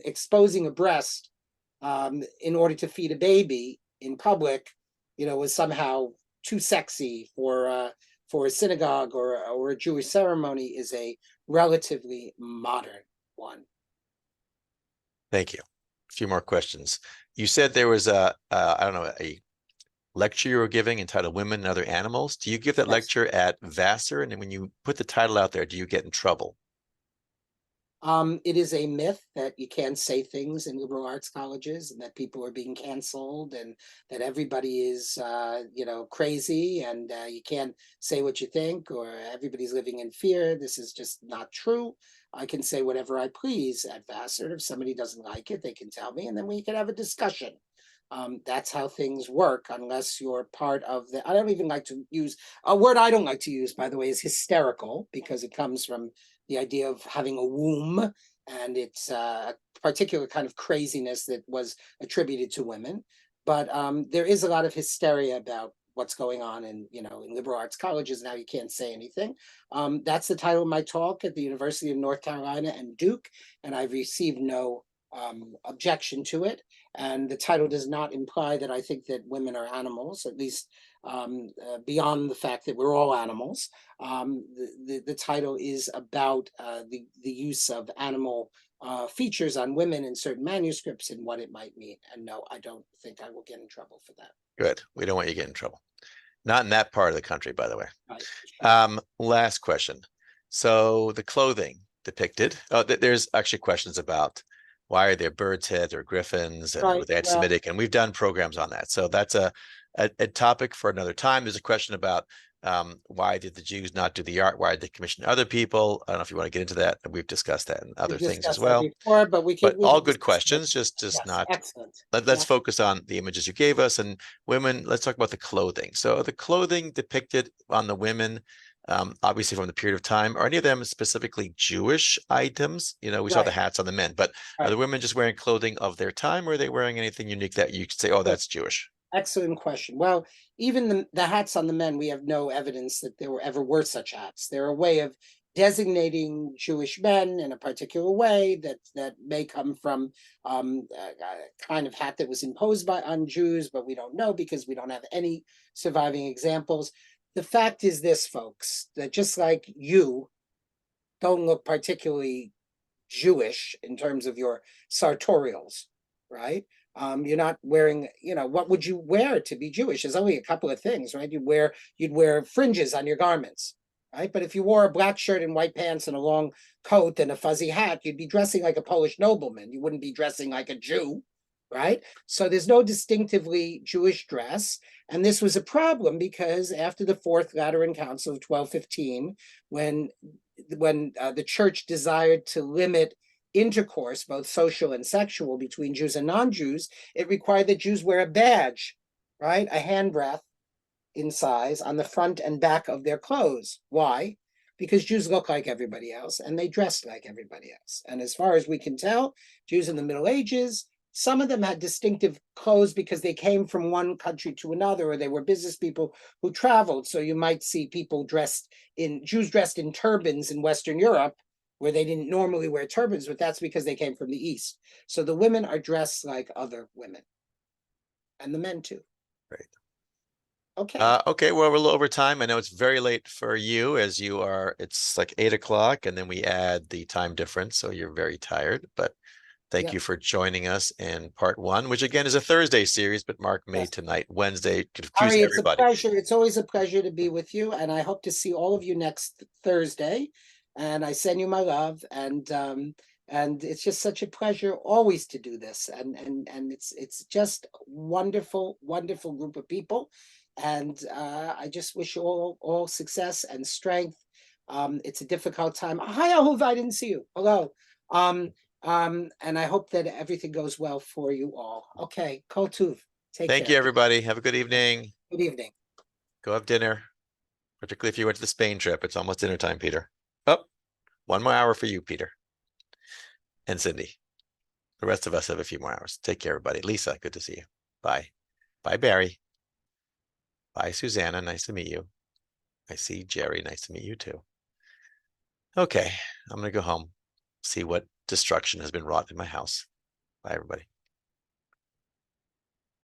exposing a breast in order to feed a baby in public, was somehow too sexy for a synagogue or a Jewish ceremony is a relatively modern one. Thank you. A few more questions. You said there was a a lecture you were giving entitled Women and Other Animals. Do you give that Yes. lecture at Vassar? And then when you put the title out there, do you get in trouble? It is a myth that you can't say things in liberal arts colleges and that people are being canceled and that everybody is, crazy and you can't say what you think or everybody's living in fear. This is just not true. I can say whatever I please at Vassar. If somebody doesn't like it, they can tell me and then we can have a discussion. That's how things work, unless you're part of the. I don't even like to use a word I don't like to use, by the way, is hysterical, because it comes from the idea of having a womb, and it's a particular kind of craziness that was attributed to women. But there is a lot of hysteria about what's going on in liberal arts colleges now. You can't say anything. That's the title of my talk at the University of North Carolina and Duke, and I've received no objection to it. And the title does not imply that I think that women are animals, at least beyond the fact that we're all animals. The title is about the use of animal features on women in certain manuscripts and what it might mean. And no, I don't think I will get in trouble for that. Good. We don't want you to get in trouble. Not in that part of the country, by the way. Right. Last question. So the clothing depicted, there's actually questions about why are there birds' heads or griffins and with anti-Semitic, and we've done programs on that. So that's a topic for another time. There's a question about why did the Jews not do the art? Why did they commission other people? I don't know if you want to get into that. We've discussed that and other things as well. Before, but we can. All good questions. Just yes, not. Excellent. Let's focus on the images you gave us and women. Let's talk about the clothing. So the clothing depicted on the women, obviously from the period of time, are any of them specifically Jewish items? We saw the hats on the men, but are the women just wearing clothing of their time, or are they wearing anything unique that you could say, oh, that's Jewish? Excellent question. Well, even the hats on the men, we have no evidence that there ever were such hats. They're a way of designating Jewish men in a particular way that may come from a kind of hat that was imposed on Jews, but we don't know because we don't have any surviving examples. The fact is this, folks, that just like you don't look particularly Jewish in terms of your sartorials, right? You're not wearing, what would you wear to be Jewish? There's only a couple of things, right? You'd wear fringes on your garments, right? But if you wore a black shirt and white pants and a long coat and a fuzzy hat, you'd be dressing like a Polish nobleman. You wouldn't be dressing like a Jew, right? So there's no distinctively Jewish dress. And this was a problem because after the Fourth Lateran Council of 1215, when the church desired to limit intercourse, both social and sexual, between Jews and non-Jews, it required that Jews wear a badge, right? A handbreadth in size on the front and back of their clothes. Why? Because Jews look like everybody else and they dress like everybody else. And as far as we can tell, Jews in the Middle Ages, some of them had distinctive clothes because they came from one country to another, or they were business people who traveled. So you might see Jews dressed in turbans in Western Europe, where they didn't normally wear turbans, but that's because they came from the East. So the women are dressed like other women. And the men too. Great. Okay. Okay, well, we're a little over time. I know it's very late for you as it's like 8 o'clock and then we add the time difference. So you're very tired, but thank you for joining us in part 1, which again is a Thursday series, but Mark made tonight Wednesday to confuse everybody. It's a pleasure. It's always a pleasure to be with you. And I hope to see all of you next Thursday. And I send you my love. And it's just such a pleasure always to do this. And it's just wonderful, wonderful group of people. And I just wish you all success and strength. It's a difficult time. Hi, Ahuva, I didn't see you. Hello. And I hope that everything goes well for you all. Okay, Kol Tuv. Thank you, everybody. Have a good evening. Good evening. Go have dinner, particularly if you went to the Spain trip. It's almost dinner time, Peter. Oh, 1 more hour for you, Peter. And Cindy. The rest of us have a few more hours. Take care, everybody. Lisa, good to see you. Bye. Bye, Barry. Bye, Susanna. Nice to meet you. I see Jerry. Nice to meet you, too. Okay, I'm going to go home, see what destruction has been wrought in my house. Bye, everybody.